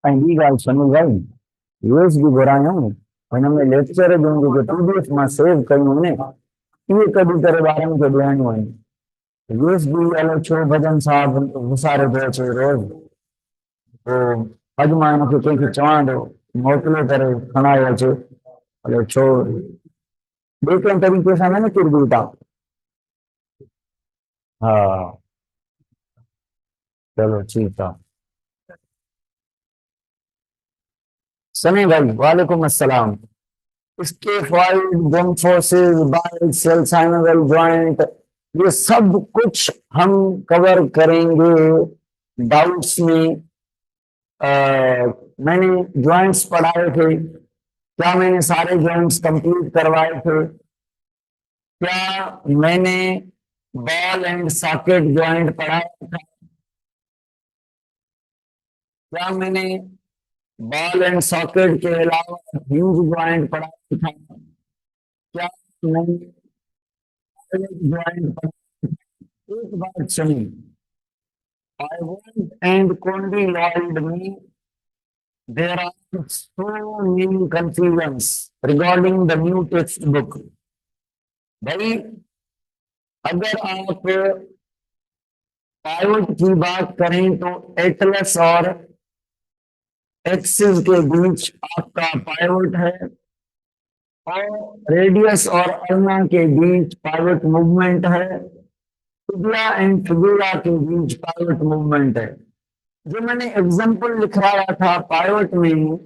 અહીં ઈ ગાલ સની ભાઈ યુએસબી ભરાયો અને અમે લેક્ચર જ ઊંધું કે પીડીએફ માં સેવ કર્યું ને એ કદી કરે બારમ के बयान हुआ યુએસબી वाले छो भजन साहब विसारे पियो छे रोज तो अॼु मां हिनखे कंहिंखे चवां थो मोकिले करे खणायो छे એટલે छो ॿिए कंहिं तरीक़े सां न किरबी था हाँ चलो ठीक है सनी भाई वालेकुम अस्सलाम इसके फाइव ब्रोंकोसिस बाइल सेल साइनोवियल जॉइंट ये सब कुछ हम कवर करेंगे डाउट्स में अ, मैंने जॉइंट्स पढ़ाए थे क्या मैंने सारे जॉइंट्स कंप्लीट करवाए थे क्या मैंने बॉल एंड सॉकेट जॉइंट पढ़ाया था क्या मैंने बॉल एंड सॉकेट के अलावा हिंज जॉइंट पढ़ाया था क्या मैंने जॉइंट पढ़ाया था? एक बात सुनिए Pivot and condyloid में there are so many confusions regarding the new textbook. भाई अगर आप पाइवट की बात करें तो एटलस और एक्सिस के बीच आपका पाइवट है और रेडियस और अल्ना के बीच पाइवट मूवमेंट है फिबुला एंड फिबुला के बीच पाइवट मूवमेंट है जो मैंने एग्जाम्पल लिखवाया था पाइवट में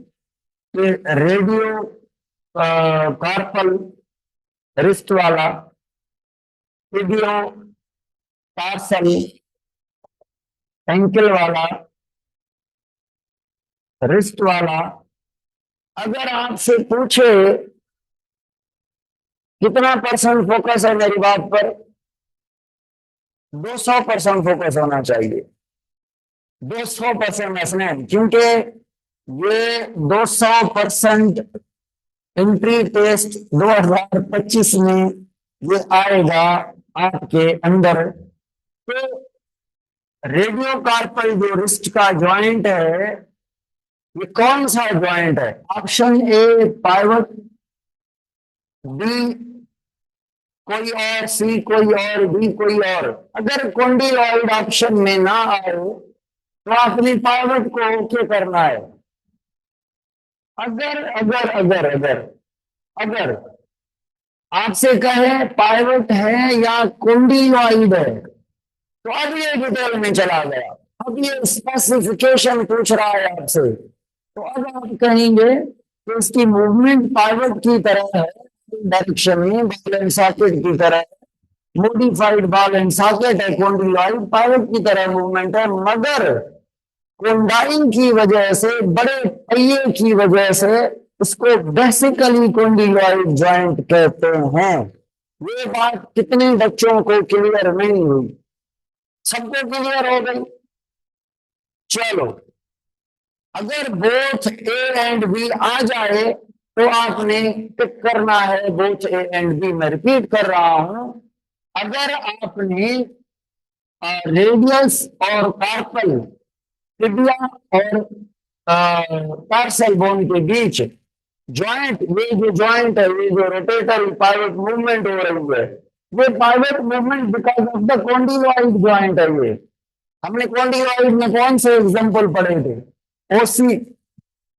कि रेडियो कार्पल रिस्ट वाला टिबियो टार्सल एंकल वाला रिस्ट वाला अगर आपसे पूछे कितना परसेंट फोकस है मेरी बात पर 200% फोकस होना चाहिए 200% मैथमेटिक्स क्योंकि ये 200% एंट्री टेस्ट 2025 में ये आएगा आपके अंदर तो रेडियो कार्पल जो रिस्ट का जॉइंट है ये कौन सा जॉइंट है ऑप्शन ए पाइवट बी कोई और सी कोई और डी कोई और अगर कॉन्डिलॉइड ऑप्शन में ना आए तो अपनी पाइवट को ओके करना है अगर अगर अगर अगर अगर आपसे कहे पाइवट है या कॉन्डिलॉइड है तो अब ये डिटेल में चला गया अब ये स्पेसिफिकेशन पूछ रहा है आपसे तो अब आप कहेंगे कि इसकी मूवमेंट पाइवट की तरह है डायरेक्शन में बॉल एंड सॉकेट की तरह मॉडिफाइड बॉल एंड सॉकेट है कॉन्डिलॉइड पाइवट की तरह मूवमेंट है मगर कोंडाइन की वजह से बड़े पहिए की वजह से इसको बेसिकली कॉन्डिलॉइड जॉइंट कहते हैं ये बात कितने बच्चों को क्लियर नहीं हुई सबको क्लियर हो गई चलो अगर बोथ ए एंड बी आ जाए तो आपने टिक करना है बोथ ए एंड बी मैं रिपीट कर रहा हूं अगर आपने रेडियस और कार्पल टिबिया और टार्सल बोन के बीच जॉइंट ये जो जॉइंट है ये जो रोटेटरी पाइवट मूवमेंट हो रही है ये pivot movement because of the condyloid joint है ये हमने कॉन्डिलॉइड में कौन से एग्जांपल पढ़े थे ओसी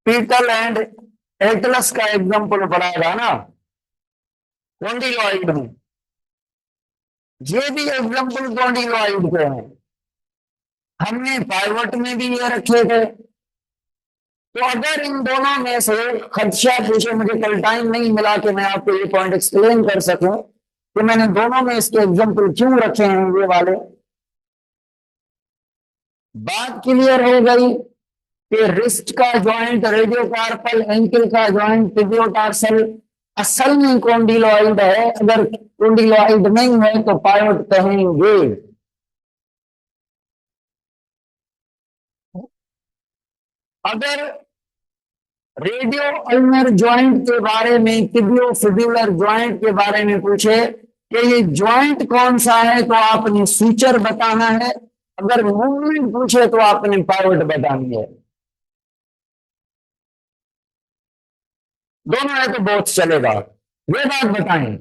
पीटल एंड एटलस का एग्जांपल पढ़ा था ना कॉन्डिलॉइड में ये भी एग्जांपल कॉन्डिलॉइड के हैं हमने पाइवट में भी ये रखे थे तो अगर इन दोनों में से खदशा पूछे मुझे कल टाइम नहीं मिला कि मैं आपको ये पॉइंट एक्सप्लेन कर सकूं कि मैंने दोनों में इसके एग्जांपल क्यों रखे हैं ये वाले बात क्लियर हो गई कि रिस्ट का जॉइंट रेडियो कार्पल एंकल का जॉइंट टिबियोटार्सल असल में कॉन्डिलॉइड है अगर कॉन्डिलॉइड नहीं है तो पाइवट कहेंगे अगर रेडियो अल्नर ज्वाइंट के बारे में, टिबियो फिब्युलर ज्वाइंट के बारे में पूछे कि ये ज्वाइंट कौन सा है, तो आपने सूचर बताना है। अगर मूवमेंट पूछे तो आपने पाइवट बतानी है। दोनों है तो बहुत चलेगा। ये बात बताएं,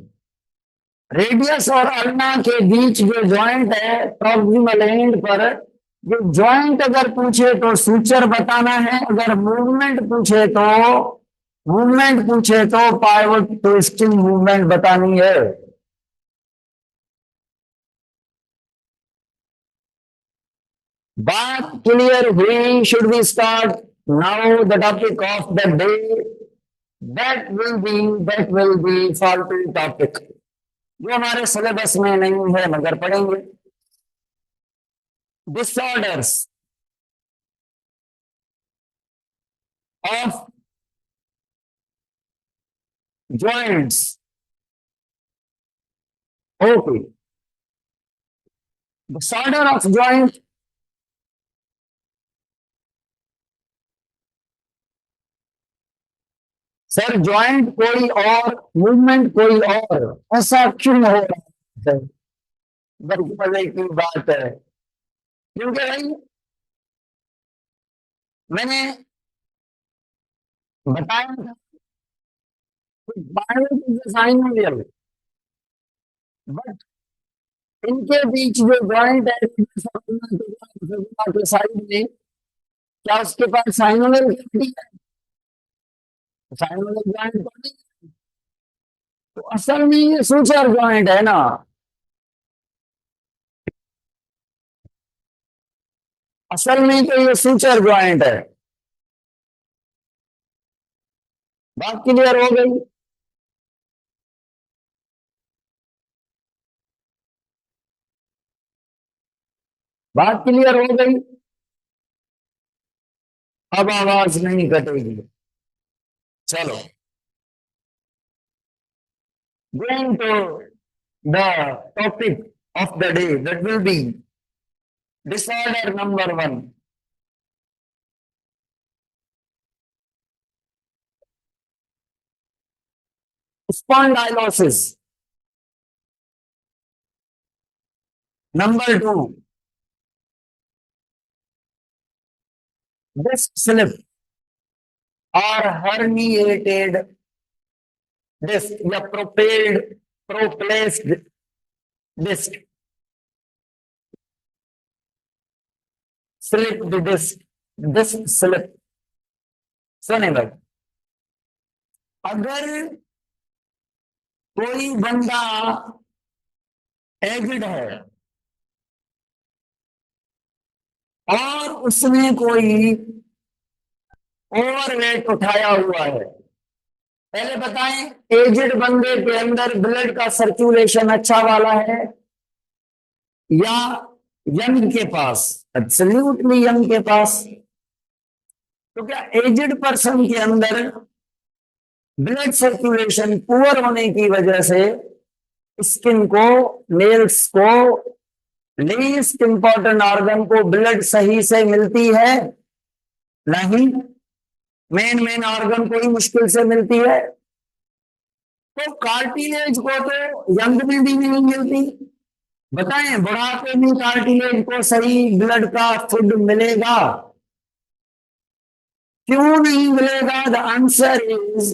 रेडियस और अल्ना के बीच जो ज्वाइंट है प्रॉक्सिमल एंड पर, जो ज्वाइंट अगर पूछे तो सूचर बताना है। अगर मूवमेंट पूछे तो पाइवट ट्विस्टिंग मूवमेंट बतानी है। बात क्लियर हुई? Should we start now the topic of the day? That will be फालतू टॉपिक जो हमारे सिलेबस में नहीं है मगर पढ़ेंगे। Disorders of joints. Okay, disorder of joint. Sir joint कोई और, मूवमेंट कोई और, ऐसा क्यों हो रहा है? बड़ी मजे की बात है, क्योंकि भाई मैंने बताया था बायोसाइनोवियल, बट इनके बीच जो जॉइंट है के साइड में, क्या उसके पास साइनोवियल है? साइनोवियल जॉइंट तो नहीं। तो असल में ये सूचर जॉइंट है ना। असल में तो ये सूचर जॉइंट है। बात क्लियर हो गई? बात क्लियर हो गई? अब आवाज नहीं कटेगी। चलो, going to the topic of the day, that will be disorder number 1, spondylosis. Number 2, disc slip और हर्निएटेड डिस्क या prolapsed disc, slip disc, disc slip. सुने भाई, अगर कोई बंदा एजिड है और उसने कोई ओवरवेट उठाया हुआ है, पहले बताएं एजिड बंदे के अंदर ब्लड का सर्कुलेशन अच्छा वाला है या यंग के पास? एब्सोल्युटली यंग के पास। तो क्या एजिड पर्सन के अंदर ब्लड सर्कुलेशन पुअर होने की वजह से स्किन को, नेल्स को, लीस्ट इंपॉर्टेंट ऑर्गन को ब्लड सही से मिलती है? नहीं, मेन मेन ऑर्गन को ही मुश्किल से मिलती है। तो कार्टिलेज को तो यंग में भी नहीं मिलती। बताएं बुढ़ापे में कार्टिलेज को सही ब्लड का फूड मिलेगा? क्यों नहीं मिलेगा? द आंसर इज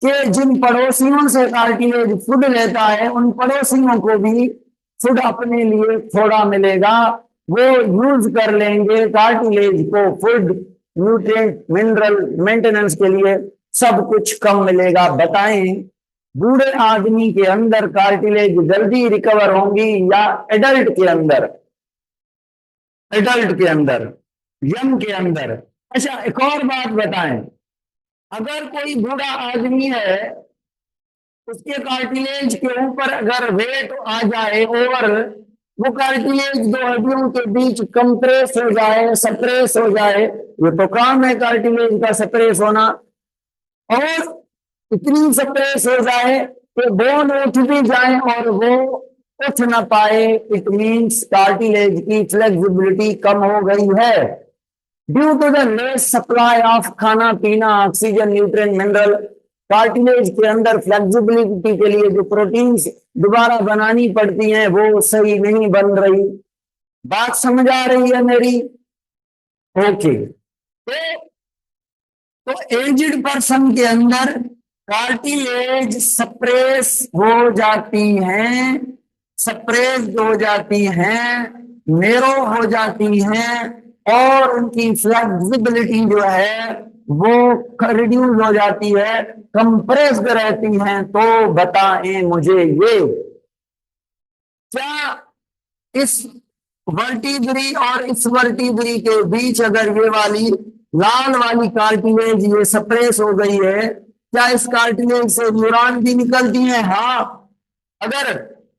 कि जिन पड़ोसियों से कार्टिलेज फूड लेता है उन पड़ोसियों को भी फूड अपने लिए थोड़ा मिलेगा। वो यूज कर लेंगे कार्टिलेज को फूड, न्यूट्रिएंट, मिनरल मेंटेनेंस के लिए, सब कुछ कम मिलेगा। बताएं बूढ़े आदमी के अंदर कार्टिलेज जल्दी रिकवर होंगी या एडल्ट के अंदर? एडल्ट के अंदर, यंग के अंदर। अच्छा एक और बात बताएं, अगर कोई बूढ़ा आदमी है उसके कार्टिलेज के ऊपर अगर वेट आ जाए ओवर, वो कार्टिलेज दो हड्डियों के बीच कंप्रेस हो जाए, सप्रेस हो जाए, ये तो काम है कार्टिलेज का सप्रेस होना। और इतनी सप्रेस हो जाए कि बोन उठ भी जाए और वो उठ ना पाए, इट मीन्स कार्टिलेज की फ्लेक्सिबिलिटी कम हो गई है। Due to the less supply of खाना पीना ऑक्सीजन न्यूट्रिएंट मिनरल, कार्टिलेज के अंदर फ्लेक्सिबिलिटी के लिए जो प्रोटीन्स दोबारा बनानी पड़ती हैं वो सही नहीं बन रही। बात समझ आ रही है मेरी? ओके। तो एजिड पर्सन के अंदर कार्टिलेज सप्रेस हो जाती हैं, सप्रेस हो जाती हैं, नेरो हो जाती हैं, और उनकी फ्लेक्सिबिलिटी जो है वो रिड्यूस हो जाती है, कंप्रेस्ड रहती हैं। तो बताएं मुझे ये, क्या इस वर्टिब्री और इस वर्टिब्री के बीच अगर ये वाली लाल वाली कार्टिलेज ये सप्रेस हो गई है, क्या इस कार्टिलेज से न्यूरॉन भी निकलती हैं? हाँ। अगर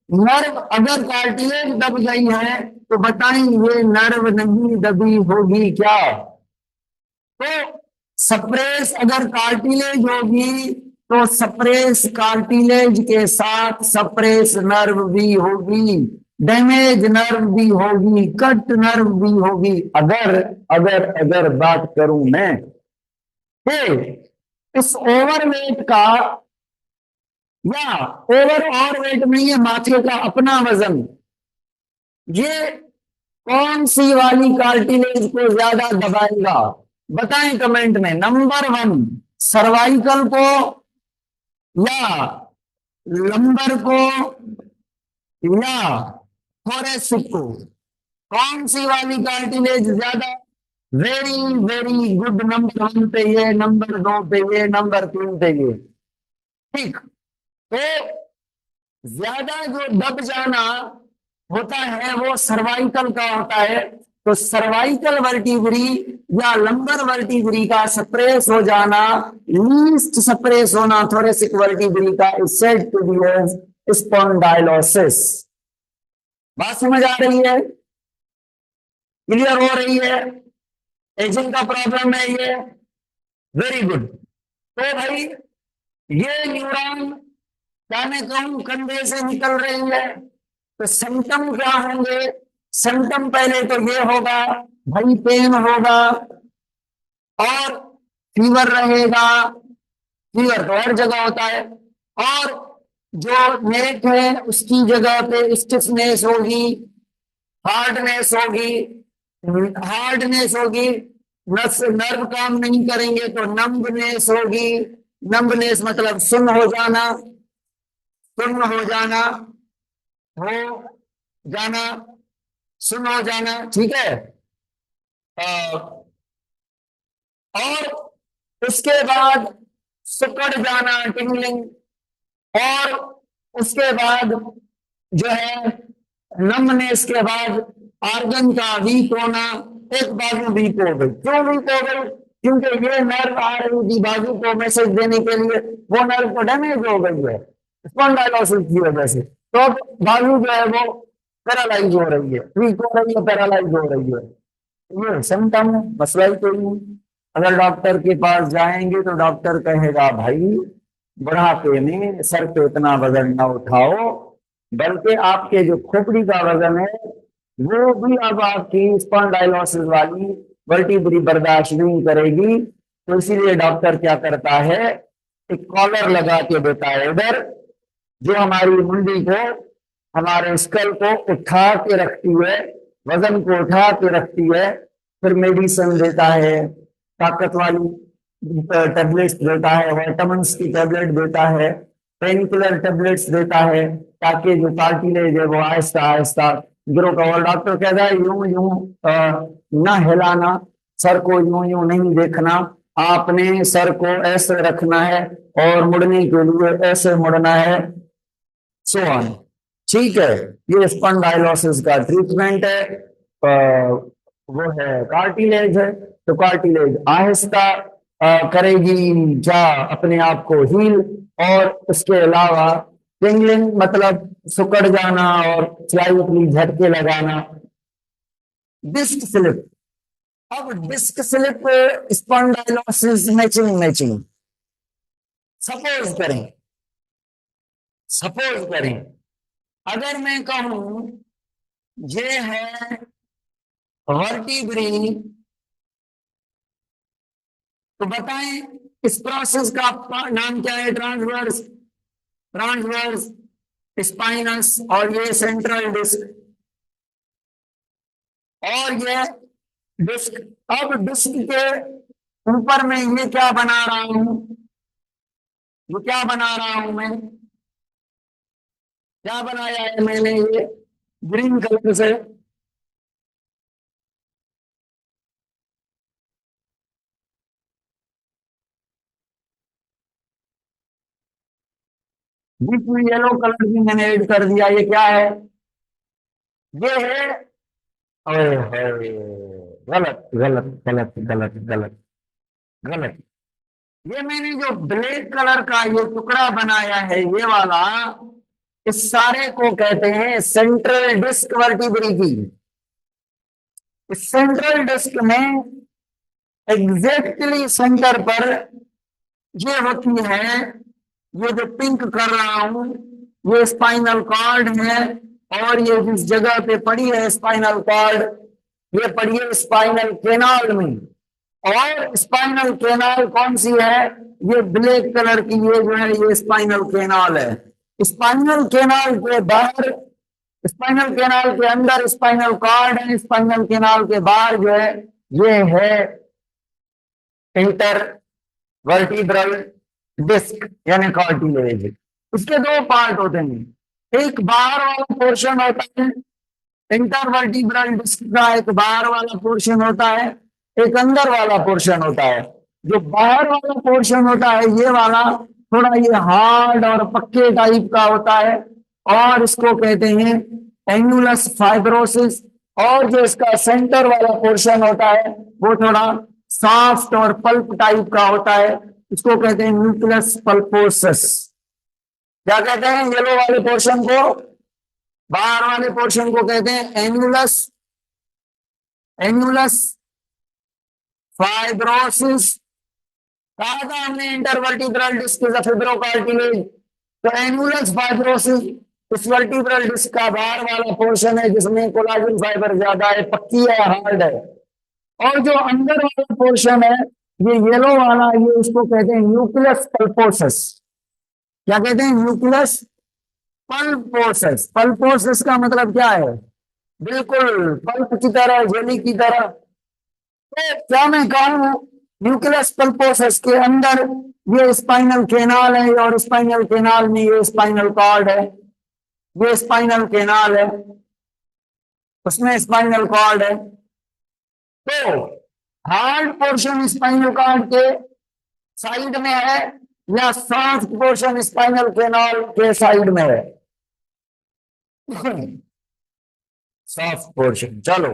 नर्व, अगर कार्टिलेज दब गई है तो बताएं ये नर्व नहीं दबी होगी क्या? तो सप्रेस अगर कार्टिलेज होगी तो सप्रेस कार्टिलेज के साथ सप्रेस नर्व भी होगी, डैमेज नर्व भी होगी, कट नर्व भी होगी। अगर अगर अगर बात करूं मैं कि इस ओवरवेट का, या ओवर और वेट नहीं है, माथे का अपना वजन, ये कौन सी वाली कार्टिलेज को ज्यादा दबाएगा? बताएं कमेंट में। नंबर 1 सर्वाइकल को, या लंबर को, या थोरेसिक को? कौन सी वाली कार्टिलेज ज्यादा? Very very good. नंबर 1 पे ये, नंबर 2 पे ये, नंबर 3 पे ये। ठीक। तो ज्यादा जो दब जाना होता है वो सर्वाइकल का होता है। तो सर्वाइकल वर्टिब्री या लंबर वर्टिब्री का सप्रेस हो जाना, लीस्ट सप्रेस होना थोरेसिक वर्टिब्री का, is said to be as spondylosis. बात समझ आ रही है? क्लियर हो रही है? एजिंग का प्रॉब्लम है ये। Very good. तो भाई ये न्यूरॉन क्या मैं कहूं कंधे से निकल रही है, तो सिम्टम क्या होंगे? सिम्टम पहले तो ये होगा भाई, पेन होगा और फीवर रहेगा। फीवर तो हर जगह होता है। और जो नेक है उसकी जगह पे स्टिफनेस होगी, हार्डनेस होगी, हार्डनेस होगी, नस नर्व काम नहीं करेंगे तो नंबनेस होगी। नंबनेस मतलब सुन्न हो जाना, सुन्न हो जाना, हो जाना, सुन्न हो जाना। ठीक है। अ, और उसके बाद सिकुड़ जाना, टिंगलिंग। और उसके बाद जो है नमनेस के बाद आर्गन का वीक होना। एक बाजू वीक हो गई। क्यों वीक हो गई? क्योंकि ये नर्व आ रही थी बाजू को मैसेज देने के लिए, वो नर्व तो डैमेज हो गई है स्पॉन्डाइलोसिस की वजह से। तो अब बाजू जो है वो पैरालाइज हो रही है, वीक हो रही है, पैरालाइज हो रही है। ये सिम्टम है, मसला ही कोई नहीं। अगर डॉक्टर के पास जाएंगे तो डॉक्टर कहेगा भाई बुढ़ापे में सर पे इतना वजन ना उठाओ, बल्कि आपके जो खोपड़ी का वजन है वो भी अब आपकी स्पॉन्डाइलोसिस वाली वर्टिब्री बर्दाश्त नहीं करेगी। तो इसीलिए डॉक्टर क्या करता है, एक कॉलर लगा के देता है इधर, जो हमारी मुंडी को, हमारे स्कल को उठा के रखती है, वजन को उठा के रखती है। फिर मेडिसिन देता है, ताकत वाली टेबलेट्स देता है, विटामिन्स की टेबलेट देता है, पेनकिलर टेबलेट्स देता है, ताकि जो कार्टिलेज है वो आहिस्ता आहिस्ता ग्रो का। और डॉक्टर कहता है यूं यूं ना हिलाना, सर को यूं यूं नहीं देखना, आपने सर को ऐसे रखना है और मुड़ने के लिए ऐसे मुड़ना है, सो ऑन। ठीक है। ये स्पॉन्डाइलोसिस का ट्रीटमेंट है। वो है कार्टिलेज है, तो कार्टिलेज आहिस्ता करेगी क्या अपने आप को हील। और उसके अलावा टिंगलिंग मतलब सुकड़ जाना और स्लाइटली झटके लगाना। Disc slip. अब disc slip spondylosis matching matching. Suppose करें, सपोज करें अगर मैं कहूं ये है वर्टिब्री तो बताएं इस प्रोसेस का नाम क्या है? ट्रांसवर्स, ट्रांसवर्स स्पाइनस, और ये सेंट्रल डिस्क, और ये डिस्क। अब डिस्क के ऊपर में ये क्या बना रहा हूं? ये क्या बना रहा हूं मैं? क्या बनाया है मैंने? ये ग्रीन कलर से बीच में येलो कलर भी मैंने ऐड कर दिया। ये क्या है? ये है, ओए होए, गलत गलत गलत गलत गलत गलत। ये मैंने जो ब्लैक कलर का ये टुकड़ा बनाया है, ये वाला, इस सारे को कहते हैं सेंट्रल डिस्क वर्टिब्री की। इस सेंट्रल डिस्क में एग्जैक्टली सेंटर पर ये होती है, ये जो पिंक कर रहा हूं, ये स्पाइनल कॉर्ड है। और ये जिस जगह पे पड़ी है स्पाइनल कॉर्ड, ये पड़ी है स्पाइनल केनाल में। और स्पाइनल केनाल कौन सी है? ये ब्लैक कलर की, ये जो है ये स्पाइनल केनाल है। स्पाइनल केनाल के बाहर, स्पाइनल केनाल के अंदर स्पाइनल कॉर्ड है, स्पाइनल केनाल के बाहर जो है ये है इंटर वर्टिब्रल डिस्क यानी कार्टिलेज। इसके दो पार्ट होते हैं, एक बाहर वाला पोर्शन होता है इंटरवर्टिब्रल डिस्क का, एक बाहर वाला पोर्शन होता है, एक अंदर वाला पोर्शन होता है। जो बाहर वाला पोर्शन होता है ये वाला थोड़ा ये हार्ड और पक्के टाइप का होता है, और इसको कहते हैं एन्युलस फाइब्रोसिस। और जो इसका सेंटर वाला पोर्शन होता है वो थोड़ा सॉफ्ट और पल्प टाइप का होता है, इसको कहते हैं न्यूक्लियस पल्पोसस। क्या कहते हैं? येलो वाले पोर्शन को, बाहर वाले पोर्शन को कहते हैं एन्युलस, एन्युलस फाइब्रोसिस। कहा था हमने इंटरवर्टिब्रल डिस्क इज अ फिब्रोकार्टिलेज। तो एन्युलस फाइब्रोसिस इस वर्टिब्रल डिस्क का बाहर वाला पोर्शन है जिसमें कोलाजन फाइबर ज्यादा है, पक्की है, हार्ड है। और जो अंदर वाला पोर्शन है ये येलो वाला, ये इसको कहते हैं न्यूक्लियस पल्पोसस। क्या कहते हैं? Nucleus pulposus. पल्पोसस का मतलब क्या है? बिल्कुल पल्प की तरह, जेली की तरह। तो क्या मैं कहूं, न्यूक्लियस पल्पोसस के अंदर ये स्पाइनल केनाल है, और स्पाइनल केनाल में ये स्पाइनल कॉर्ड है, ये स्पाइनल केनाल है, उसमें स्पाइनल कॉर्ड है। तो हार्ड पोर्शन स्पाइनल कॉर्ड के साइड में है, या सॉफ्ट पोर्शन स्पाइनल केनाल के साइड में है? Soft portion. चलो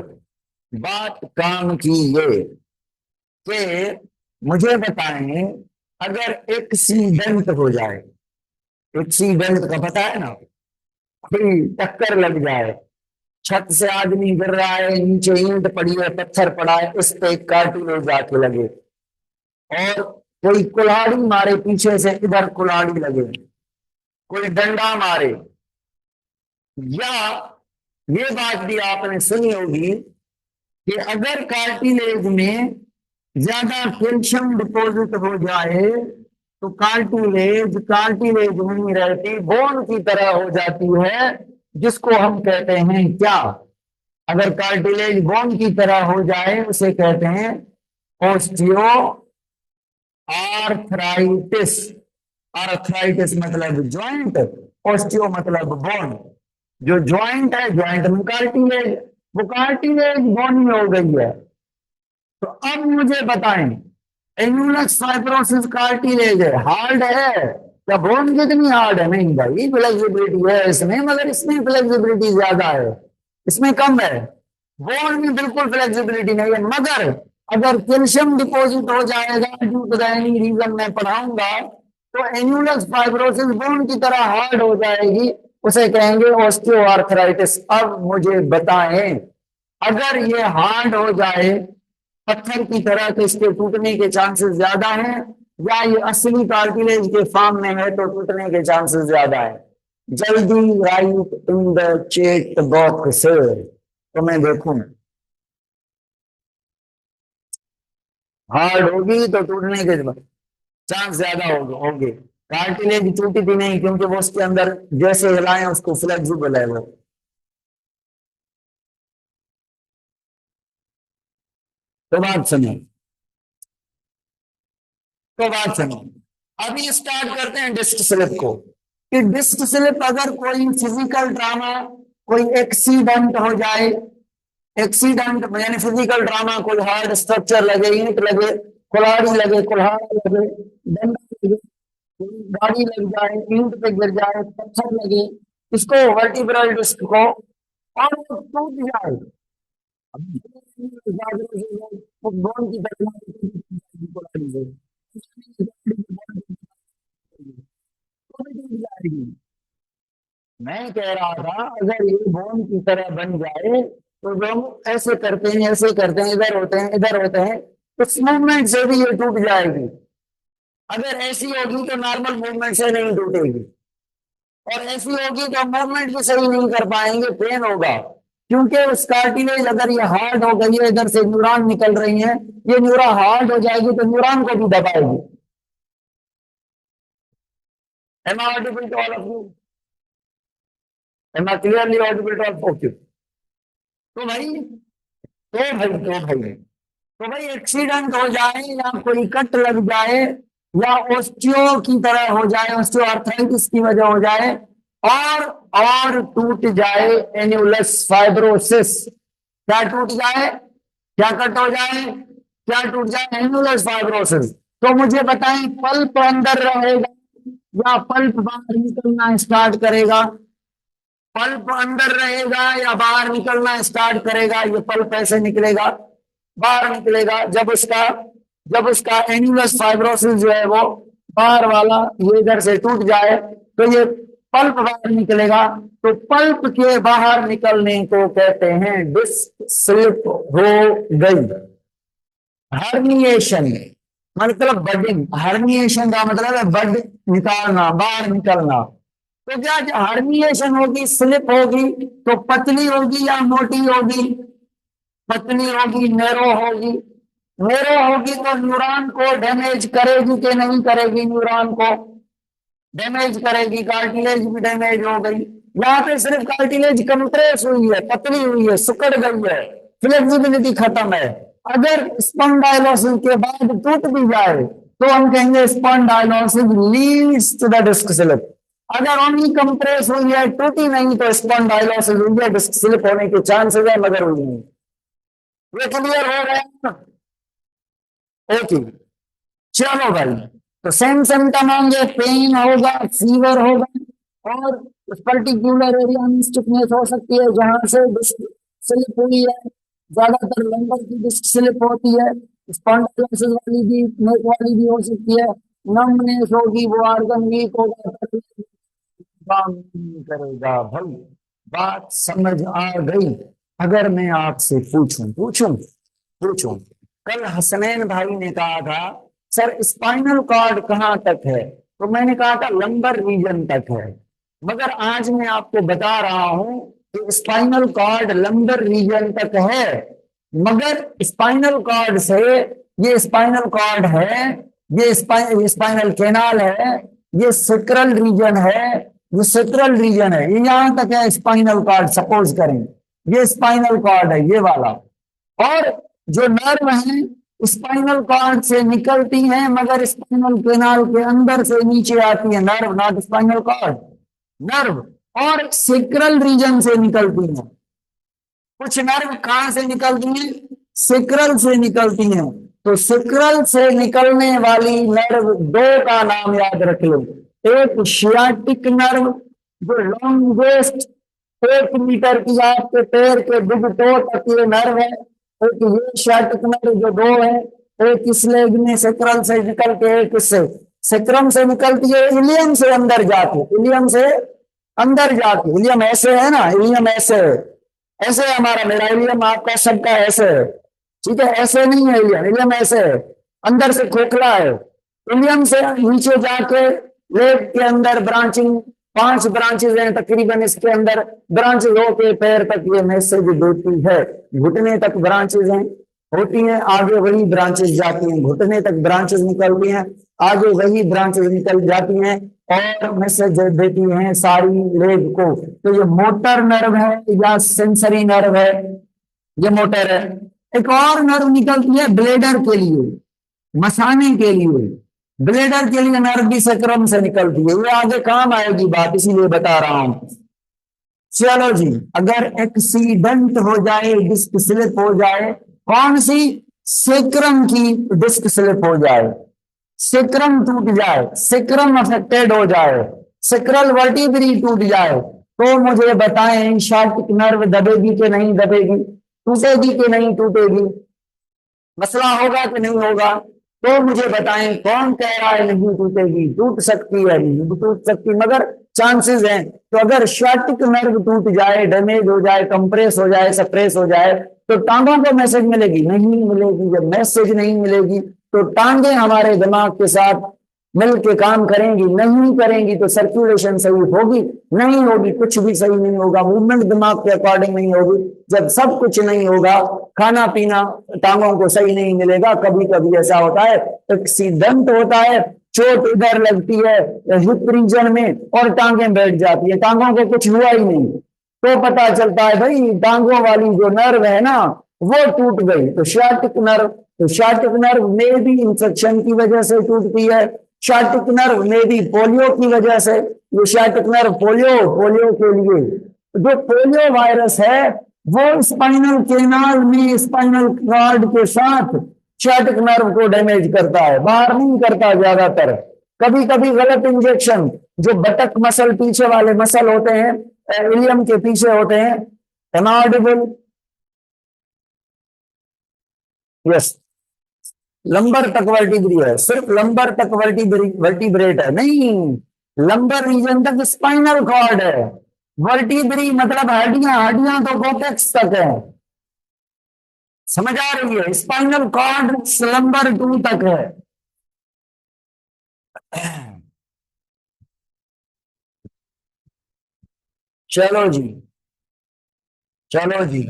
बात काम की ये कि मुझे बताएं, अगर एक्सीडेंट हो जाए, एक्सीडेंट का पता है ना, कोई टक्कर लग जाए, छत से आदमी गिर रहा है, नीचे ईंट पड़ी है, पत्थर पड़ा है, उस पे एक कार्टिलेज आके लगे, और कोई कुल्हाड़ी मारे पीछे से, इधर कुल्हाड़ी लगे, कोई डंडा मारे, या ये बात भी आपने सुनी होगी कि अगर कार्टिलेज में ज्यादा कैल्शियम डिपॉजिट हो जाए तो कार्टिलेज कार्टिलेज नहीं रहती, बोन की तरह हो जाती है, जिसको हम कहते हैं क्या? अगर कार्टिलेज बोन की तरह हो जाए उसे कहते हैं ऑस्टियो आर्थराइटिस। आर्थराइटिस मतलब ज्वाइंट, ऑस्टियो मतलब बोन। जो ज्वाइंट है, ज्वाइंट में कार्टिलेज, वो कार्टिलेज बोनी हो गई है। तो अब मुझे बताएं, एन्युलस फाइब्रोसिस कार्टिलेज है, हार्ड है, या बोन कितनी हार्ड है? नहीं भाई, फ्लेक्सिबिलिटी है इसमें, मगर इसमें फ्लेक्सिबिलिटी ज्यादा है, इसमें कम है। बोन में बिल्कुल फ्लेक्सिबिलिटी नहीं है, मगर अगर कैल्शियम डिपॉजिट हो जाएगा due to the any reason मैं पढ़ाऊंगा, तो एन्युलस फाइब्रोसिस बोन की तरह हार्ड हो जाएगी, उसे कहेंगे ऑस्टियोआर्थराइटिस। अब मुझे बताएं, अगर ये हार्ड हो जाए पत्थर की तरह तो इसके टूटने के चांसेस ज्यादा हैं, या ये असली कार्टिलेज के फॉर्म में है तो टूटने के चांसेस ज्यादा है? जल्दी right in the chat box तो मैं देखूं। हार्ड होगी तो टूटने के चांस ज्यादा होंगे। कार्टिलेज टूटी भी नहीं, क्योंकि वो उसके अंदर जैसे हिलाएं उसको फ्लेक्सिबल है वो। तो बात सुनो, तो बात सुनो, अभी स्टार्ट करते हैं डिस्क स्लिप को। कि डिस्क स्लिप अगर कोई फिजिकल ड्रामा, कोई एक्सीडेंट हो जाए, एक्सीडेंट यानी फिजिकल ड्रामा, कोई हार्ड स्ट्रक्चर लगे, ईंट लगे, कुल्हाड़ी लगे, कुल्हाड़ा लगे, डंडा लगे, कोई गाड़ी लग जाए, ईंट पे गिर जाए, पत्थर लगे, इसको वर्टिब्रल डिस्क को, और वो टूट जाए, फुटबॉल की तरह कुल्हाड़ी से तो भी टूट जाएगी। मैं कह रहा था अगर ये बोन की तरह बन जाए तो लोग ऐसे करते हैं, ऐसे करते हैं, इधर होते हैं, इधर होते हैं, इस मूवमेंट से भी ये टूट जाएगी। अगर ऐसी होगी तो नॉर्मल मूवमेंट से नहीं टूटेगी, और ऐसी होगी तो मूवमेंट भी सही नहीं कर पाएंगे, पेन होगा। क्योंकि उस कार्टिलेज अगर ये हार्ड हो गई है, इधर से न्यूरॉन निकल रही है, ये न्यूरॉन हार्ड हो जाएगी तो न्यूरॉन को भी दबाएगी। Am I audible to all of you? Am I clearly audible to all of you? तो भाई, तो भाई एक्सीडेंट हो जाए या कोई कट लग जाए या ओस्टियो की तरह हो जाए, ओस्टियो आर्थराइटिस की वजह हो जाए, और और टूट जाए एन्युलस फाइब्रोसिस, क्या टूट जाए, क्या कट हो जाए, क्या टूट जाए, एन्युलस फाइब्रोसिस। तो मुझे बताएं, पल्प अंदर रहेगा या पल्प बाहर निकलना स्टार्ट करेगा? पल्प अंदर रहेगा या बाहर निकलना स्टार्ट करेगा? ये पल्प ऐसे निकलेगा, बाहर निकलेगा। जब उसका एन्युलस फाइब्रोसिस जो है वो बाहर वाला ये इधर से टूट जाए तो ये पल्प बाहर निकलेगा। तो पल्प के बाहर निकलने को कहते हैं डिस्क स्लिप हो गई। हर्निएशन मतलब बडिंग, हर्निएशन का मतलब है बड निकालना, बाहर निकलना। तो क्या हर्निएशन होगी, स्लिप होगी तो पतली होगी या मोटी होगी? पतली होगी, नैरो होगी। नैरो होगी तो न्यूरॉन को डैमेज करेगी कि नहीं करेगी? न्यूरॉन को डैमेज करेगी, कार्टिलेज भी डैमेज हो गई। यहाँ पे सिर्फ कार्टिलेज कंप्रेस हुई है, पतली हुई है, सिकुड़ गई है, फ्लेक्सिबिलिटी खत्म है। अगर स्पॉन्डाइलोसिस के बाद टूट भी जाए तो हम कहेंगे spondylosis leads to the disc slip. अगर ओनली कंप्रेस हुई है, टूटी नहीं, तो स्पॉन्डाइलोसिस हुई है, डिस्क स्लिप होने के चांसेस है, मगर हुई नहीं। ये क्लियर हो गया ना? ओके, चलो भाई। तो सेम सिम्टम होंगे, पेन होगा, फीवर होगा, और उस पर्टिकुलर एरिया में स्टिफनेस हो सकती है जहां से डिस्क स्लिप हुई है। ज्यादातर लंबर की डिस्क स्लिप होती है, स्पॉन्डिलोसिस वाली भी, नेक वाली भी हो सकती है। नमनेस होगी, वो ऑर्गन वीक होगा, काम नहीं करेगा भाई। बात समझ आ गई? अगर मैं आपसे पूछूं पूछूं पूछूं, कल हसनैन भाई ने कहा था सर स्पाइनल कॉर्ड कहाँ तक है, तो मैंने कहा था लंबर रीजन तक है। मगर आज मैं आपको बता रहा हूं कि स्पाइनल कॉर्ड लंबर रीजन तक है, मगर स्पाइनल कॉर्ड से, ये स्पाइनल कॉर्ड है, ये स्पाइनल कैनाल है, ये सेक्रल रीजन है, ये सेक्रल रीजन है, ये यहां तक है स्पाइनल कॉर्ड। सपोज करें ये स्पाइनल कॉर्ड है, ये वाला। और जो नर्व है स्पाइनल कॉर्ड से निकलती हैं, मगर स्पाइनल कैनाल के अंदर से नीचे आती है nerve, not spinal cord, nerve. और सेक्रल रीजन से निकलती हैं। कुछ नर्व कहां से निकलती हैं? सेक्रल से निकलती हैं। तो सेक्रल से निकलने वाली नर्व दो का नाम याद रख लो। एक शियाटिक नर्व जो लॉन्गेस्ट 1 मीटर की आपके पैर के बिग टो तक ये नर्व है, एक ये शियाटिक नर्व जो दो है, एक इस लेग में सेक्रल से निकल के, एक इससे सेक्रम से निकलती है, इलियम से अंदर जाती, इलियम से अंदर जाती। इलियम ऐसे है ना, इलियम ऐसे है, ऐसे है हमारा, मेरा इलियम आपका सबका ऐसे है, ठीक है? ऐसे नहीं है इलियम, इलियम ऐसे है, अंदर से खोखला है। इलियम से नीचे जाके लेग के अंदर ब्रांचिंग, 5 ब्रांचेज हैं तकरीबन इसके अंदर, ब्रांचेज होके पैर तक ये मैसेज देती है, घुटने तक ब्रांचेज हैं, होती हैं, आगे वही ब्रांचेस जाती हैं, घुटने तक ब्रांचेस निकलती हैं, आगे वही ब्रांचेस निकल जाती हैं और मैसेज देती हैं सारी लेग को। तो ये मोटर नर्व है या सेंसरी नर्व है? ये मोटर है। एक और नर्व निकलती है ब्लेडर के लिए, मसाने के लिए। ब्लेडर के लिए नर्व भी सेक्रम से निकलती है, ये आगे काम आएगी बात, इसीलिए बता रहा हूं। चलो जी, अगर एक्सीडेंट हो जाए, डिस्क स्लिप हो जाए, कौन सी? सेक्रम की डिस्क स्लिप हो जाए, सेक्रम टूट जाए, सेक्रम अफेक्टेड हो जाए, सेक्रल वर्टिब्री टूट जाए, तो मुझे बताएं शार्टिक नर्व दबेगी कि नहीं दबेगी, टूटेगी कि नहीं टूटेगी, मसला होगा कि नहीं होगा? तो मुझे बताएं, कौन कह रहा है नहीं टूटेगी? टूट सकती है, नहीं टूट सकती, मगर चांसेस हैं। तो अगर शार्टिक नर्व टूट जाए, डैमेज हो जाए, कंप्रेस हो जाए, सप्रेस हो जाए, तो टांगों को मैसेज मिलेगी? नहीं मिलेगी। जब मैसेज नहीं मिलेगी तो टांगे हमारे दिमाग के साथ मिल के काम करेंगी? नहीं करेंगी। तो सर्कुलेशन सही होगी? नहीं होगी, कुछ भी सही नहीं होगा, मूवमेंट दिमाग के अकॉर्डिंग नहीं होगी। जब सब कुछ नहीं होगा, खाना पीना टांगों को सही नहीं मिलेगा। कभी कभी ऐसा होता है, एक्सीडेंट होता है, चोट इधर लगती है हिप रीजन में और टांगें बैठ जाती है, टांगों को कुछ हुआ ही नहीं, तो पता चलता है भाई टांगों वाली जो नर्व है ना वो टूट गई। तो शार्टिक नर्व, तो शार्टिक नर्व में भी इंफेक्शन की वजह से टूटती है, शार्टिक नर्व में भी पोलियो की वजह से। ये शार्टिक नर्व पोलियो के लिए जो पोलियो वायरस है वो स्पाइनल केनाल में स्पाइनल कॉर्ड के साथ शार्टिक नर्व को डैमेज करता है, बाहर नहीं करता ज्यादातर। कभी कभी गलत इंजेक्शन, जो बटक मसल पीछे वाले मसल होते हैं, इलियम के पीछे होते हैं, एनऑडिबल, यस, लंबर तक वर्टिब्री है, सिर्फ लंबर तक वर्टिब्रेट है नहीं, लंबर रीजन तक स्पाइनल कॉर्ड है। वर्टिब्री मतलब हड्डियां, हड्डियां तो कोपेक्स तक है, समझ आ रही है? स्पाइनल कॉर्ड लंबर 2 तक है। चलो जी, चलो जी,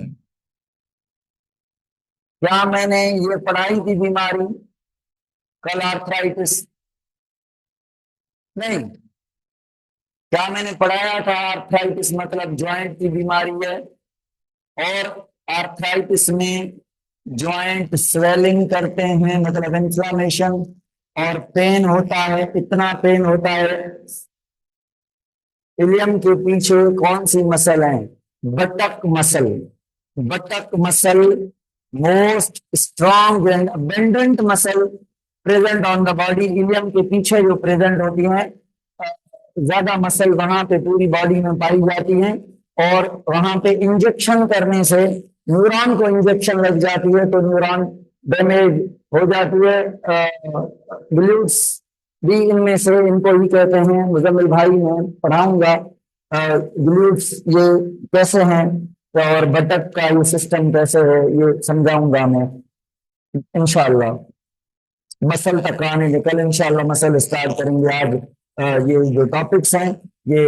क्या मैंने ये पढ़ाई थी बीमारी कल आर्थराइटिस? नहीं। क्या मैंने पढ़ाया था आर्थराइटिस मतलब जॉइंट की बीमारी है, और आर्थराइटिस में जॉइंट स्वेलिंग करते हैं मतलब इन्फ्लामेशन, और पेन होता है, इतना पेन होता है। इलियम के पीछे कौन सी मसल है? Buttock muscle. Buttock muscle most strong and abundant muscle present on the body. Ilium के पीछे जो प्रेजेंट होती है, ज्यादा मसल वहां पे पूरी बॉडी में पाई जाती है, और वहां पे इंजेक्शन करने से न्यूरॉन को इंजेक्शन लग जाती है तो न्यूरॉन डैमेज हो जाती है। ग्लूट्स भी इनमें से, इनको ही कहते हैं, मुजम्मिल भाई मैं पढ़ाऊंगा ग्लूट्स ये कैसे हैं और बटक का ये सिस्टम कैसे है, ये समझाऊंगा मैं इंशाल्लाह। मसल तक आने के कल इंशाल्लाह मसल स्टार्ट करेंगे। आज ये जो टॉपिक्स हैं ये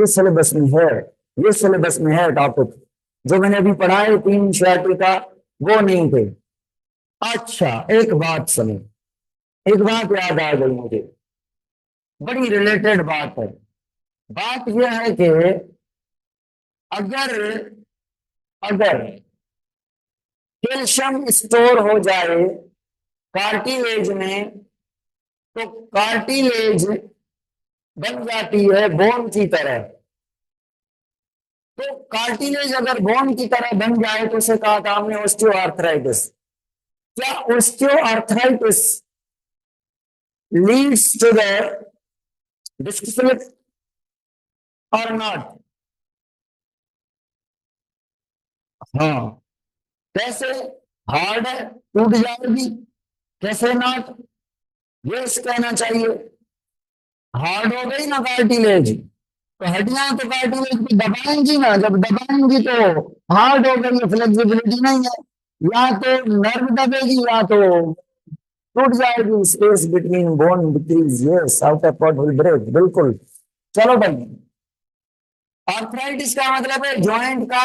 सिलेबस में है, ये सिलेबस में है टॉपिक। जो मैंने अभी पढ़ा है 3 शर्ट का वो नहीं थे। अच्छा, एक बात सुनो, एक बात याद आ गई मुझे, बड़ी रिलेटेड बात है। बात यह है कि अगर अगर कैल्शियम स्टोर हो जाए कार्टिलेज में, तो कार्टिलेज बन जाती है बोन की तरह। तो कार्टिलेज अगर बोन की तरह बन जाए तो उसे कहा था हमने ऑस्टियोआर्थराइटिस। क्या osteoarthritis leads to the disc slip और नॉट? हाँ। कैसे? हार्ड है, टूट जाएगी। कैसे नॉट? ये कहना चाहिए हार्ड हो गई ना कार्टिलेज, तो हड्डियां तो कार्टिलेज को दबाएंगी ना, जब दबाएंगी तो हार्ड हो गई, फ्लेक्सिबिलिटी नहीं है, या तो नर्व दबेगी या तो टूट जाएगी। Space between bone decrease, yes, outer part will break, बिल्कुल। चलो भाई, आर्थराइटिस का मतलब है जॉइंट का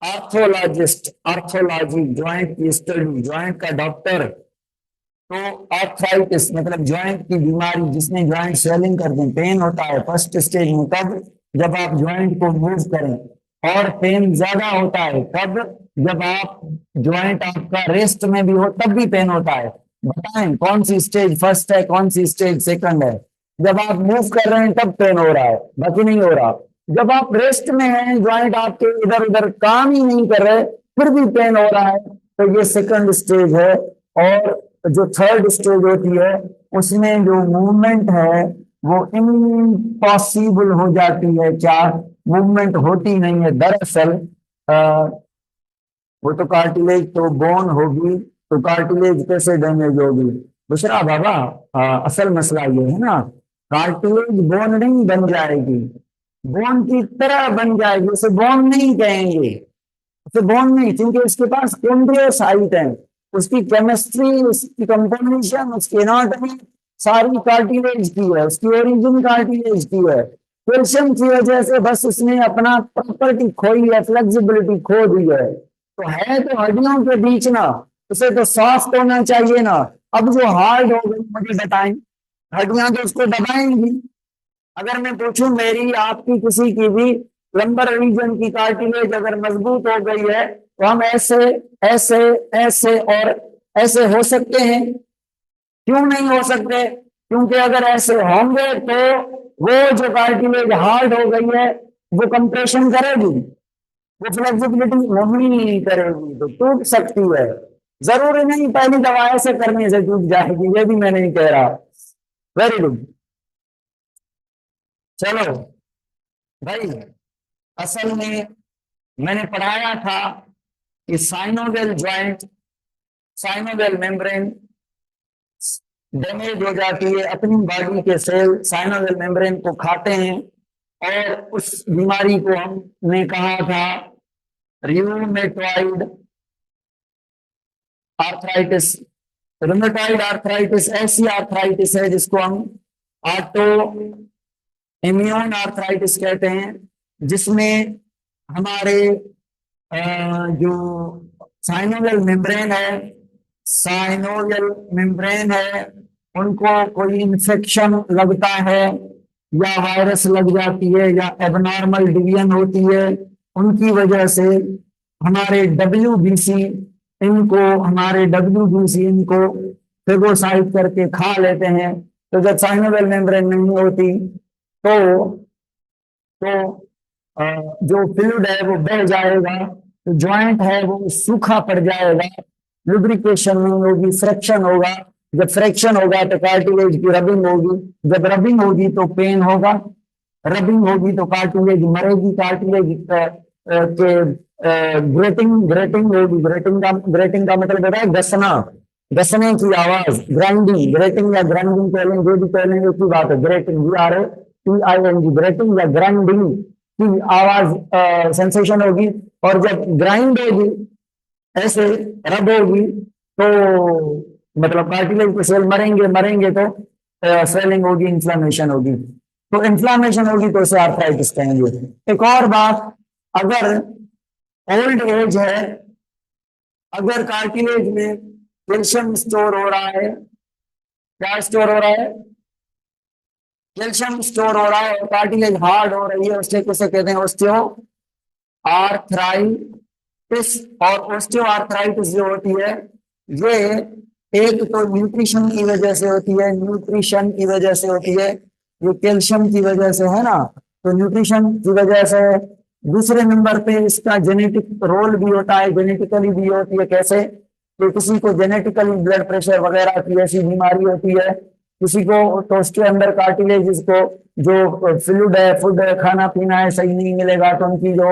आर्थोलॉजिस्ट, आर्थोलॉजी ज्वाइंट की स्टडी, ज्वाइंट का डॉक्टर। तो आर्थराइटिस मतलब ज्वाइंट की बीमारी, जिसमें ज्वाइंट स्वेलिंग कर दें, पेन होता है फर्स्ट स्टेज में कब, जब आप ज्वाइंट को मूव करें। और पेन ज्यादा होता है कब, जब आप ज्वाइंट आपका रेस्ट में भी हो तब भी पेन होता है। बताएं कौन सी स्टेज फर्स्ट है, कौन सी स्टेज सेकंड है। जब आप मूव कर रहे हैं तब पेन हो रहा है, बाकी नहीं हो रहा। जब आप रेस्ट में हैं, ज्वाइंट आपके इधर उधर काम ही नहीं कर रहे, फिर भी पेन हो रहा है, तो ये सेकंड स्टेज है। और जो थर्ड स्टेज होती है, उसमें जो मूवमेंट है वो इम्पॉसिबल हो जाती है। क्या मूवमेंट होती नहीं है दरअसल। वो तो कार्टिलेज तो बोन होगी, तो कार्टिलेज कैसे डैमेज होगी। दूसरा बाबा, असल मसला ये है ना, कार्टिलेज बोन नहीं बन जाएगी, बोन की तरह बन जाएगी, उसे बोन नहीं कहेंगे, उसे बोन नहीं, क्योंकि उसके पास कॉन्ड्रियोसाइट है। उसकी केमिस्ट्री, उसकी कंपोजिशन, उसकी एनाटॉमी सारी कार्टिलेज की है, उसकी ओरिजिन कार्टिलेज की है। कैल्शियम की वजह से बस उसने अपना प्रॉपर्टी खोई है, फ्लेक्सिबिलिटी खो दी है। तो है तो हड्डियों के बीच ना, उसे तो सॉफ्ट होना चाहिए ना। अब जो हार्ड हो गई, मुझे बताएं, हड्डियां तो उसको दबाएंगी। अगर मैं पूछूं मेरी आपकी किसी की भी लंबर रीजन की कार्टिलेज अगर मजबूत हो गई है, तो हम ऐसे ऐसे ऐसे और ऐसे हो सकते हैं? क्यों नहीं हो सकते? क्योंकि अगर ऐसे होंगे तो वो जो कार्टिलेज हार्ड हो गई है वो कंप्रेशन करेगी, वो फ्लेक्सिबिलिटी नहीं करेगी, तो टूट सकती है। जरूरी नहीं पहली दवा ऐसे करने से टूट जाएगी, ये भी मैं नहीं कह रहा। Very good. चलो भाई, असल में मैंने पढ़ाया था कि synovial joint, synovial membrane damage हो जाती है, अपनी बॉडी के सेल साइनोवियल मेम्ब्रेन को खाते हैं, और उस बीमारी को हमने कहा था रियूमेटॉइड आर्थराइटिस। रूमेटॉइड आर्थराइटिस ऐसी आर्थराइटिस है जिसको हम ऑटो इम्यून आर्थराइटिस कहते हैं, जिसमें हमारे जो साइनोवियल मेम्ब्रेन है, साइनोवियल मेम्ब्रेन है, उनको कोई इन्फेक्शन लगता है, या वायरस लग जाती है, या एबनॉर्मल डिवीजन होती है, उनकी वजह से हमारे डब्ल्यूबीसी इनको, हमारे डब्ल्यूबीसी इनको फेगोसाइट करके खा लेते हैं। तो जब साइनोवियल मेम्ब्रेन नहीं होती तो जो फ्लूइड है वो बह जाएगा, तो ज्वाइंट है वो सूखा पड़ जाएगा, लुब्रिकेशन नहीं होगी, फ्रैक्शन होगा। जब फ्रैक्शन होगा तो कार्टिलेज की रबिंग होगी, जब रबिंग होगी तो पेन होगा, रबिंग होगी तो कार्टिलेज मरेगी, कार्टिलेज के ग्रेटिंग ग्रेटिंग होगी। ग्रेटिंग का मतलब होता है घसना, घसने की आवाज, ग्राइंडिंग, ग्रेटिंग या ग्राइंडिंग कह लें, जो भी कह लें एक ही बात है। ग्रेटिंग, GRATING, ग्रेटिंग या ग्राइंडिंग की आवाज सेंसेशन होगी। और जब ग्राइंड होगी, ऐसे रब होगी, तो मतलब कार्टिलेज के सेल मरेंगे, मरेंगे तो स्वेलिंग होगी, इन्फ्लामेशन होगी। तो इन्फ्लामेशन होगी तो उसे आर्थराइटिस कहेंगे। एक और बात, अगर ओल्ड एज है, अगर कार्टिलेज में कैल्शियम स्टोर हो रहा है, क्या स्टोर हो रहा है? कैल्शियम स्टोर हो रहा है, और कार्टिलेज हार्ड हो रही है, उससे किसे कहते हैं? Osteo arthritis. और ऑस्टियो आर्थराइटिस जो होती है, ये एक तो न्यूट्रिशन की वजह से होती है, न्यूट्रिशन की वजह से होती है, ये कैल्शियम की वजह से है ना, तो न्यूट्रिशन की वजह से। दूसरे नंबर पे इसका जेनेटिक रोल भी होता है, जेनेटिकली भी होती है। कैसे? कि किसी को जेनेटिकली ब्लड प्रेशर वगैरह की ऐसी बीमारी होती है, किसी को तो उसके अंदर कार्टिलेज, जिसको जो फ्लूइड है, फूड है, खाना पीना है सही नहीं मिलेगा, तो उनकी जो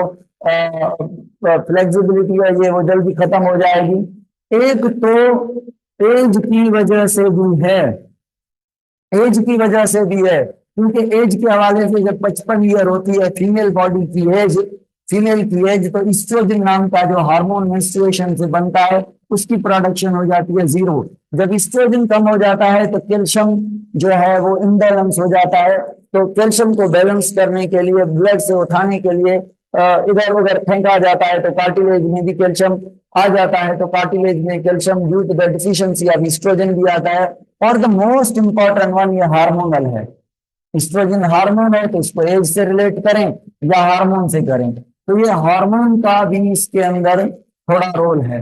फ्लेक्सिबिलिटी है ये वो जल्दी खत्म हो जाएगी। एक तो एज की वजह से भी है, एज की वजह से भी है, क्योंकि एज के हवाले से जब 55 ईयर होती है फीमेल बॉडी की एज, फीमेल की एज, तो ईस्ट्रोजन नाम का जो हार्मोन मेंस्ट्रुएशन से बनता है उसकी प्रोडक्शन हो जाती है जीरो। जब ईस्ट्रोजन कम हो जाता है तो कैल्शियम जो है वो इम्बैलेंस हो जाता है। तो कैल्शियम को बैलेंस करने के लिए, ब्लड से उठाने के लिए इधर उधर फेंका जाता है तो कार्टिलेज में भी कैल्शियम आ जाता है, तो कार्टिलेज में calcium due to the deficiency of oestrogen भी आता है। और द मोस्ट इंपॉर्टेंट वन ये हार्मोनल है। एस्ट्रोजन हार्मोन है तो इसको एज से रिलेट करें या हार्मोन से करें, तो ये हार्मोन का भी इसके अंदर थोड़ा रोल है।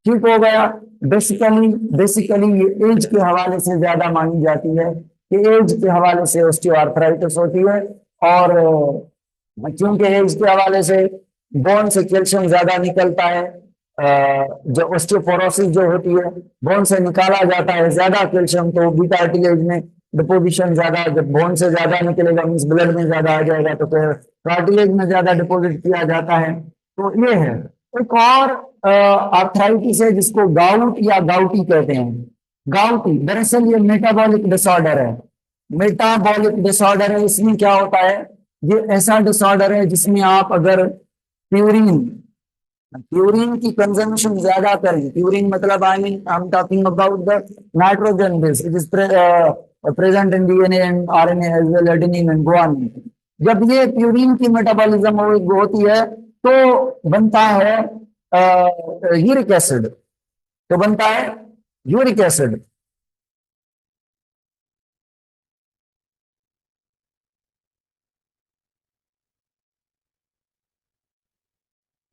ठीक हो गया। बेसिकली बेसिकली ये एज के हवाले से ज्यादा मानी जाती है कि एज के हवाले से ऑस्टियोआर्थराइटिस होती है। और क्योंकि एज के हवाले से बोन से कैल्शियम ज्यादा निकलता है, जो ऑस्टियोपोरोसिस जो होती है बोन से निकाला जाता है ज्यादा कैल्शियम, तो बीटा कार्टिलेज में डिपोजिशन ज्यादा, जब बोन से ज्यादा निकलेगा मीन्स ब्लड में ज्यादा आ जाएगा तो फिर कार्टिलेज में ज्यादा डिपोजिट किया जाता है। तो ये है। एक और आर्थराइटिस है जिसको गाउट या गाउटी कहते हैं। गाउटी दरअसल ये मेटाबॉलिक डिसऑर्डर है। मेटाबॉलिक डिसऑर्डर है। इसमें क्या होता है, ये ऐसा डिसऑर्डर है जिसमें आप अगर प्यूरिन प्यूरिन की कंजम्पशन ज्यादा करें, प्यूरिन मतलब I mean I am talking about the nitrogen base it is present in DNA and RNA as well adenine and guanine. जब ये प्यूरिन की मेटाबॉलिज्म होती है तो बनता है यूरिक एसिड, तो बनता है यूरिक एसिड।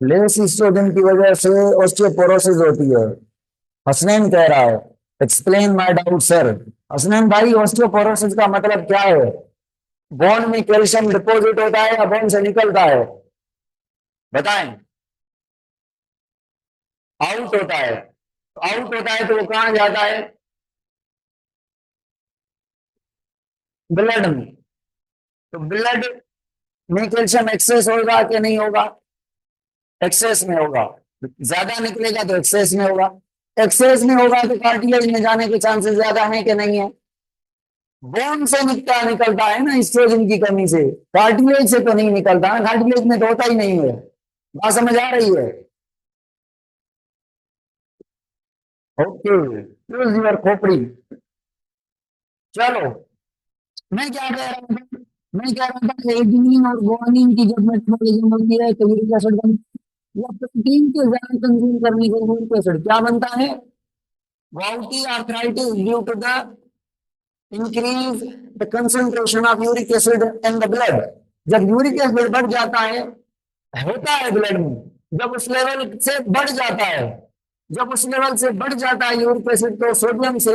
लेस ईस्ट्रोजन की वजह से ऑस्टियोपोरोसिस होती है। हसनैन कह रहा है explain my doubt sir. Hasnain भाई ऑस्टियोपोरोसिस का मतलब क्या है? बोन में कैल्शियम डिपॉजिट होता है या बोन से निकलता है? बताएं। आउट होता है। आउट होता है तो वो कहां जाता है? ब्लड में। तो ब्लड में कैल्शियम एक्सेस होगा कि नहीं होगा? एक्सेस में होगा। ज्यादा निकलेगा तो एक्सेस में होगा। एक्सेस में होगा तो कार्टिलेज में जाने के चांसेस ज्यादा हैं कि नहीं है? बोन से निकलता है ना एस्ट्रोजन की कमी से, कार्टिलेज से तो नहीं निकलता ना, कार्टिलेज में तो होता ही नहीं है। बात समझ आ रही है? ओके, यूज योर खोपड़ी। चलो, मैं क्या कह रहा था, मैं कह रहा था एडेनिन और गुआनिन की जब मेटाबॉलिज्म होती है तो यूरिक एसिड बनता है, या प्रोटीन के ज्यादा कंज्यूम करने से यूरिक एसिड क्या बनता है? Gouty arthritis due to the increase the concentration of uric acid in the blood. जब यूरिक एसिड बढ़ जाता है, होता है ब्लड में, जब उस लेवल से बढ़ जाता है, जब उस लेवल से बढ़ जाता है यूरिक एसिड तो सोडियम से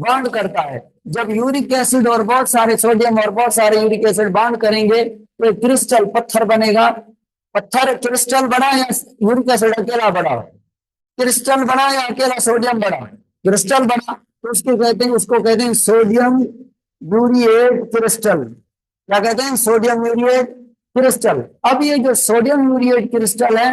बॉन्ड करता है। जब यूरिक एसिड और बहुत सारे सोडियम और बहुत सारे यूरिक एसिड बॉन्ड करेंगे तो एक क्रिस्टल पत्थर बनेगा। पत्थर क्रिस्टल बना या यूरिक एसिड अकेला बना? क्रिस्टल बना या अकेला सोडियम बना? क्रिस्टल बना तो उसको कहते हैं सोडियम यूरिएट क्रिस्टल। क्या कहते हैं? Sodium urate crystal. अब ये जो सोडियम यूरिएट क्रिस्टल है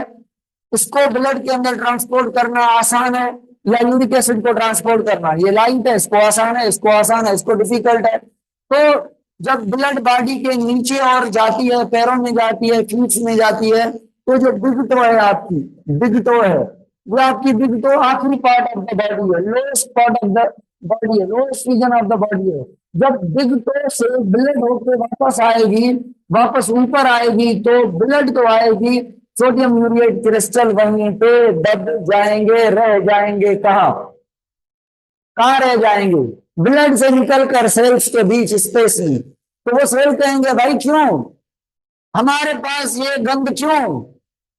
इसको ब्लड के अंदर ट्रांसपोर्ट करना आसान है या यूरिक एसिड को ट्रांसपोर्ट करना? ये लाइट है, इसको आसान है, इसको आसान है, इसको डिफिकल्ट है। तो जब ब्लड बॉडी के नीचे और जाती है, पैरों में जाती है, फीट्स में जाती है, तो जो बिग टो है आपकी, बिग टो है, वो आपकी बिग टो आखिरी पार्ट ऑफ द बॉडी है, lowest part of the body है, lowest region of the body है। जब बिग टो से ब्लड होकर वापस आएगी, वापस ऊपर आएगी तो ब्लड तो आएगी, सोडियम यूरिएट क्रिस्टल वहीं पे दब जाएंगे, रह जाएंगे। कहाँ कहाँ रह जाएंगे? ब्लड से निकलकर सेल्स के बीच स्पेस में। तो वो सेल कहेंगे भाई क्यों हमारे पास ये गंद, क्यों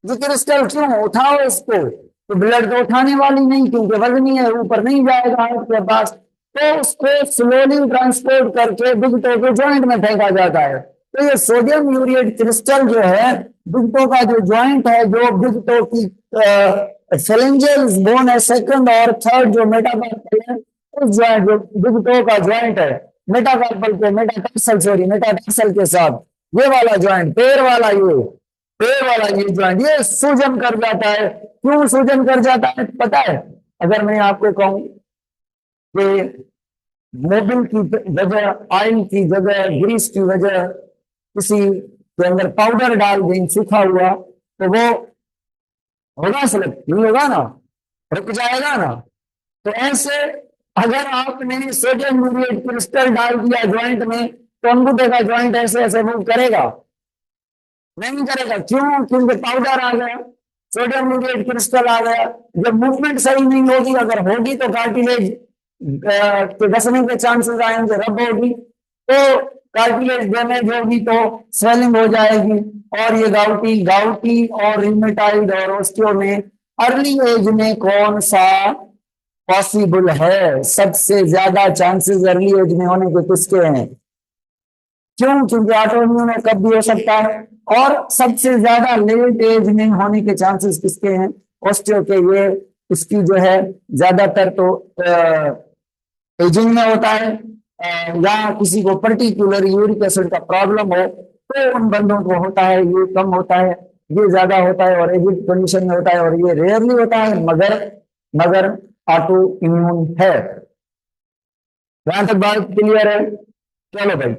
ये क्रिस्टल, क्यों उठाओ इसको। तो ब्लड तो उठाने वाली नहीं क्योंकि वजनी है, ऊपर नहीं जाएगा आपके पास, तो उसको स्लोली ट्रांसपोर्ट करके बिग टो के जॉइंट में फेंका जाता है। तो ये सोडियम यूरिएट क्रिस्टल जो है, बिग टो का जो जॉइंट है, जो बिग टो की फेलेंजियल बोन है सेकंड और थर्ड जो मेटाकार्पल है, उस जॉइंट जो बिग टो का जॉइंट है मेटाकार्पल के मेटाटार्सल के साथ, ये वाला जॉइंट, पैर वाला ये जॉइंट ये सूजन कर जाता है। क्यों सूजन कर जाता है पता है? अगर मैं आपको कहूं कि मोबिल की जगह, ऑयल की जगह, ग्रीस की वजह किसी के अंदर पाउडर डाल दें सूखा हुआ, तो वो होगा स्लिप, नहीं होगा ना, रुक जाएगा ना। तो ऐसे अगर आपने सोडियम यूरिएट क्रिस्टल डाल दिया ज्वाइंट में तो अंगूठे का ज्वाइंट ऐसे ऐसे मूव करेगा? नहीं करेगा। क्यों? क्योंकि पाउडर आ गया, सोडियम ल्यूरेट क्रिस्टल आ गया। जब मूवमेंट सही नहीं होगी, अगर होगी तो कार्टिलेज के घसने के चांसेस आएंगे, रब होगी तो कार्टिलेज डैमेज होगी तो स्वेलिंग हो जाएगी। और ये गाउटी गाउटी और रिमेटाइड और ऑस्टियो में अर्ली एज में कौन सा पॉसिबल है? सबसे ज्यादा चांसेस अर्ली एज में होने के किसके हैं? क्यों? क्योंकि ऑटोइम्यून कब भी हो सकता है। और सबसे ज्यादा लेट एज में होने के चांसेस किसके हैं? ऑस्टियो के। ये इसकी जो है ज्यादातर तो एजिंग में होता है, या किसी को पर्टिकुलर यूरिक एसिड का प्रॉब्लम हो तो उन बंदों को होता है। ये कम होता है, ये ज्यादा होता है और एजिड कंडीशन में होता है, और ये रेयरली होता है, मगर मगर ऑटो इम्यून है। यहां तक बात क्लियर है? चलो भाई,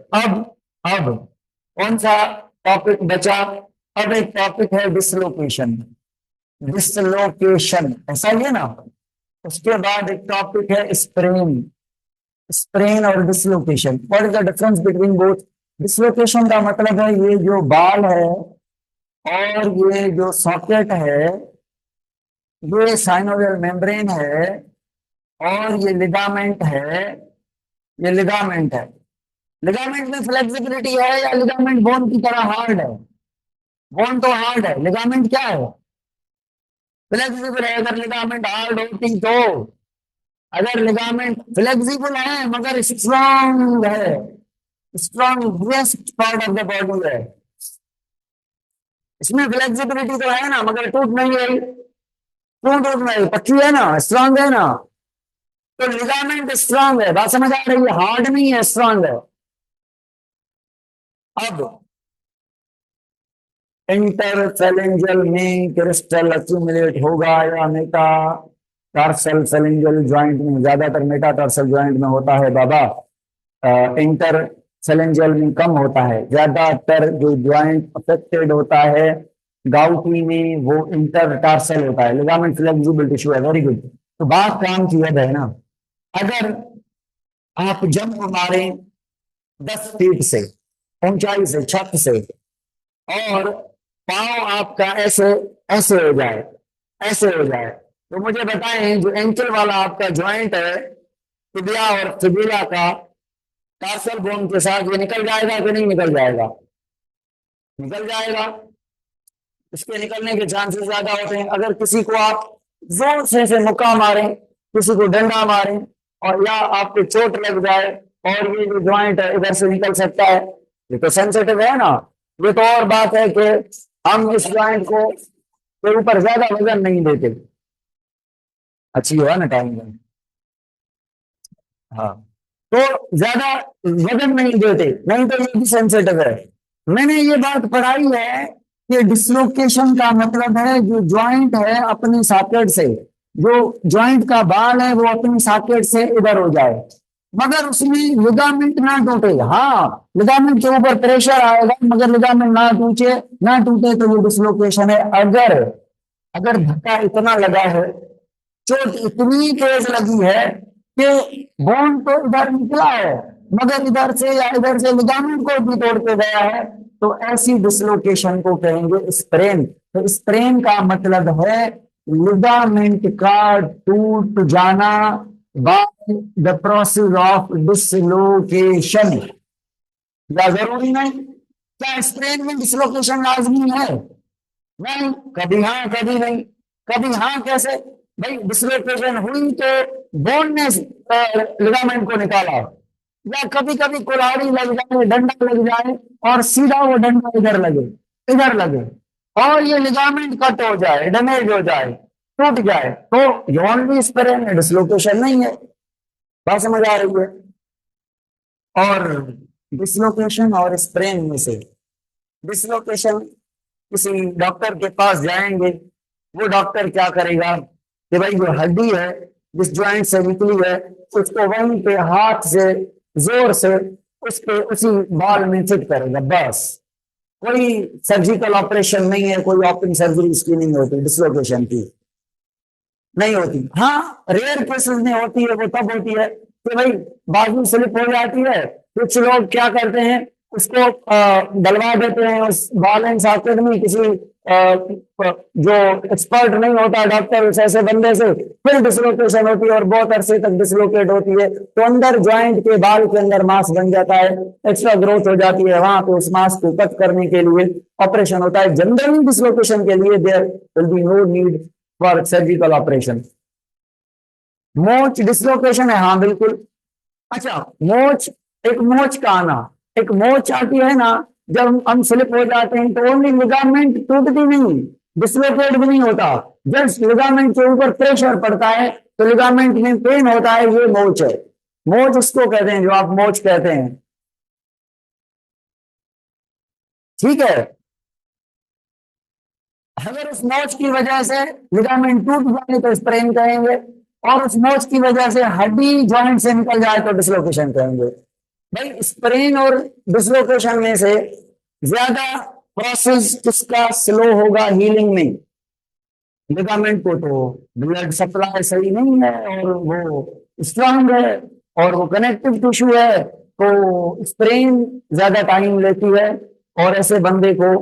अब कौन सा टॉपिक बचा? अब एक टॉपिक है डिसलोकेशन। डिसलोकेशन ऐसा ही है ना। उसके बाद एक टॉपिक है स्प्रेन। स्प्रेन और dislocation, what is the difference between both? Dislocation का मतलब है ये जो बाल है और ये जो सॉकेट है, ये साइनोवियल मेम्ब्रेन है और ये लिगामेंट है। ये लिगामेंट है। लिगामेंट में फ्लेक्सिबिलिटी है या लिगामेंट बोन की तरह हार्ड है? बोन तो हार्ड है, लिगामेंट क्या है? फ्लेक्सिबल है। अगर लिगामेंट हार्ड होती तो, अगर लिगामेंट फ्लेक्सिबल है मगर स्ट्रांग है, strongest part of the body है, इसमें फ्लेक्सिबिलिटी तो है ना, मगर टूट नहीं रही। क्यों टूट नहीं? पक्की है ना, स्ट्रांग है ना। तो लिगामेंट स्ट्रांग है, बात समझ आ रही है? हार्ड नहीं है, स्ट्रांग है। अब इंटरफेलेंजल में क्रिस्टल अक्यूमुलेट होगा या मेटा टार्सल फेलेंजल ज्वाइंट में? ज्यादातर मेटा टार्सल ज्वाइंट में होता है बाबा, इंटर फेलेंजल में कम होता है। ज्यादातर जो ज्वाइंट अफेक्टेड होता है गाउटी में वो इंटर टार्सल होता है। लिगामेंट फ्लेक्सिबल टिश्यू है। Very good. तो बात काम की है ना। अगर आप जंप मारें 10 फीट से ऊंचाई से, छत से, और पांव आपका ऐसे ऐसे हो जाए, ऐसे हो जाए, तो मुझे बताएं जो एंकल वाला आपका ज्वाइंट है, टिबिया और फिबुला का, टार्सल बोन के साथ, ये निकल जाएगा कि नहीं निकल जाएगा? निकल जाएगा। इसके निकलने के चांसेस ज्यादा होते हैं। अगर किसी को आप जोर से मुक्का मारें, किसी को डंडा मारें, और या आपको चोट लग जाए और ये जो ज्वाइंट है इधर से निकल सकता है, ये तो सेंसिटिव है ना। ये तो और बात है कि हम इस ज्वाइंट को के ऊपर ज्यादा वजन नहीं देते। अच्छी हुआ ना टाइम में। हाँ, तो ज्यादा वजन नहीं देते, नहीं तो ये भी सेंसिटिव है। मैंने ये बात पढ़ाई है कि डिसलोकेशन का मतलब है जो ज्वाइंट है अपनी सॉकेट से, जो ज्वाइंट का बाल है वो अपनी सॉकेट से इधर हो जाए, मगर उसमें लिगामेंट ना टूटे। हाँ, लिगामेंट के ऊपर प्रेशर आएगा मगर लिगामेंट ना टूटे, ना टूटे तो ये डिसलोकेशन है। अगर अगर धक्का इतना लगा है, चोट इतनी तेज लगी है कि बोन तो इधर निकला है मगर इधर से या इधर से लिगामेंट को भी तोड़ के गया है, तो ऐसी डिसलोकेशन को कहेंगे स्प्रेन। तो स्प्रेन का मतलब है लिगामेंट का टूट जाना by the process of dislocation. या जरूरी नहीं? क्या स्प्रेन में डिसलोकेशन लाजमी है? नहीं, कभी हाँ कभी नहीं। कभी हाँ कैसे? भाई डिसलोकेशन हुई तो बोन ने लिगामेंट को निकाला, या कभी कभी कुल्हाड़ी लग जाए, डंडा लग जाए और सीधा वो डंडा इधर लगे, इधर लगे, और ये लिगामेंट कट हो जाए, डैमेज हो जाए, टूट जाए, तो ये ओनली स्प्रेन है, डिसलोकेशन नहीं है। बात समझ आ रही है? और डिसलोकेशन और स्प्रेन में से डिसलोकेशन, किसी डॉक्टर के पास जाएंगे, वो डॉक्टर क्या करेगा कि भाई जो हड्डी है जिस ज्वाइंट से निकली है उसको वहीं पे हाथ से जोर से उस पे उसी बाल में फिट करेगा, बस। कोई सर्जिकल ऑपरेशन नहीं है, कोई ओपन सर्जरी इसकी नहीं होती, डिसलोकेशन की नहीं होती। हाँ, रेयर केसेस में होती है। वो तब होती है कि भाई बाजू स्लिप हो जाती है। कुछ लोग क्या करते हैं, उसको डलवा देते हैं उस बैलेंस अकेडमी किसी जो एक्सपर्ट नहीं होता डॉक्टर, उस ऐसे बंदे से, फिर डिसलोकेशन होती है और बहुत अरसे तक डिसलोकेट होती है, तो अंदर ज्वाइंट के बाल के अंदर मांस बन जाता है, एक्स्ट्रा ग्रोथ हो जाती है, वहां पे उस मांस को कट करने के लिए ऑपरेशन होता है। जनरली डिसलोकेशन के लिए there will be no need for surgical operation. मोच डिसलोकेशन है, हाँ बिल्कुल। अच्छा, मोच, एक मोच का आना, एक मोच आती है ना, जब हम स्लिप हो जाते हैं तो ओनली लिगामेंट टूटती नहीं, डिसलोकेट भी नहीं होता, जस्ट लिगामेंट के ऊपर प्रेशर पड़ता है तो लिगामेंट में पेन होता है, ये मोच है। मोच उसको कहते हैं जो आप मोच कहते हैं, ठीक है। अगर उस मोच की वजह से लिगामेंट टूट जाए तो स्प्रेन कहेंगे, और उस मोच की वजह से हड्डी जॉइंट से निकल जाए तो डिसलोकेशन कहेंगे। भाई स्प्रेन और डिसलोकेशन में से ज्यादा प्रोसेस किसका स्लो होगा हीलिंग में? लिगामेंट को तो ब्लड सप्लाई सही नहीं है और वो स्ट्रांग है और वो कनेक्टिव टिश्यू है, तो स्प्रेन ज्यादा टाइम लेती है और ऐसे बंदे को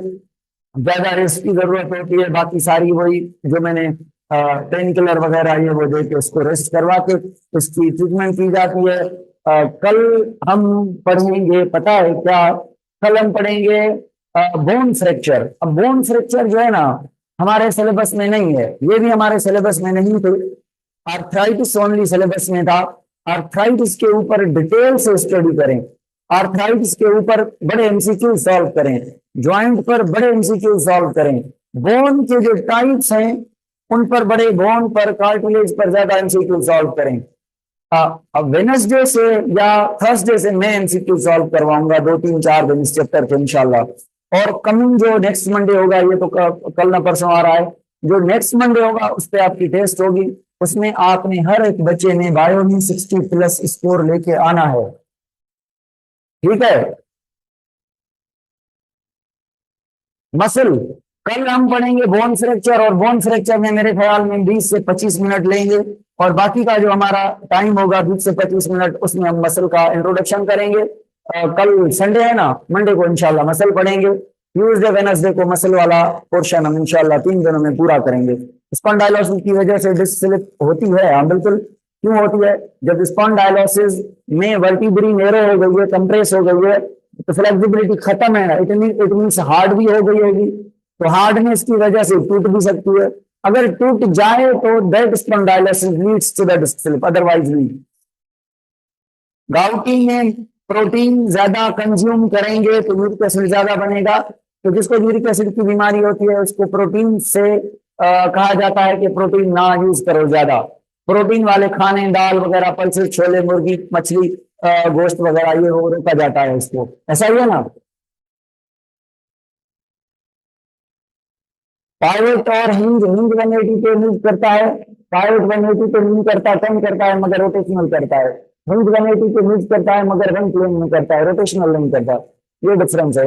ज्यादा रेस्ट की जरूरत होती है। बाकी सारी वही जो मैंने पेन किलर वगैरह ये वो दे के उसको रेस्ट करवा के उसकी ट्रीटमेंट की जाती है। कल हम पढ़ेंगे, पता है क्या? कल हम पढ़ेंगे बोन फ्रैक्चर। अब बोन फ्रैक्चर जो है ना, हमारे सिलेबस में नहीं है, ये भी हमारे सिलेबस में नहीं थे, आर्थराइटिस ओनली सिलेबस में था। आर्थराइटिस के ऊपर डिटेल से स्टडी करें, आर्थराइटिस के ऊपर बड़े एमसीक्यू सॉल्व करें, ज्वाइंट पर बड़े एमसीक्यू सॉल्व करें, बोन के जो टाइप्स हैं उन पर बड़े, बोन पर, कार्टिलेज पर ज्यादा एमसीक्यू सॉल्व करें। अब वेनसडे से या थर्सडे से मैं एमसीक्यू सॉल्व करवाऊंगा 2 3 4 दिन इस चैप्टर के इंशाल्लाह। और कमिंग जो नेक्स्ट मंडे होगा, ये तो कल ना परसों आ रहा है, जो नेक्स्ट मंडे होगा उस पर आपकी टेस्ट होगी, उसमें आपने हर एक बच्चे ने बायो में 60+ स्कोर लेके आना है, ठीक है। मसल, कल हम पढ़ेंगे बोन फ्रैक्चर, और बोन फ्रैक्चर में मेरे ख्याल में 20 से 25 मिनट लेंगे, और बाकी का जो हमारा टाइम होगा 20 से 25 मिनट, उसमें हम मसल का इंट्रोडक्शन करेंगे। कल संडे है ना, मंडे को इंशाल्लाह मसल पढ़ेंगे, ट्यूसडे वेनसडे को मसल वाला पोर्शन हम इंशाल्लाह 3 दिनों में पूरा करेंगे। स्पॉन्डाइलोसिस की वजह से डिस्क स्लिप होती है, हाँ बिल्कुल। क्यों होती है? जब स्पॉन्डाइलोसिस में वर्टिब्री नैरो हो गई है, कंप्रेस हो गई है, तो फ्लेक्सिबिलिटी खत्म है, इट मीन हार्ड भी हो गई होगी, तो हार्डनेस की वजह से टूट भी सकती है। अगर टूट जाए तो that spondylosis leads to the disc slip, otherwise नहीं। गाउटी में प्रोटीन ज्यादा कंज्यूम करेंगे तो यूरिक एसिड ज्यादा बनेगा, तो जिसको यूरिक एसिड की बीमारी होती है उसको प्रोटीन से कहा जाता है कि प्रोटीन ना यूज करो ज्यादा। प्रोटीन वाले खाने, दाल वगैरह, पल्सेस, छोले, मुर्गी, मछली, गोश्त वगैरह, ये वो रोका जाता है इसको, ऐसा ही है ना। पाइवट और हिंज, हिंज 180 पे मूव करता है, पाइवट 180 पे मूव करता है, कम करता है मगर रोटेशनल करता है। हिंज 180 पे मूव करता है मगर वन प्लेन में करता है, रोटेशनल नहीं करता। ये डिफरेंस है।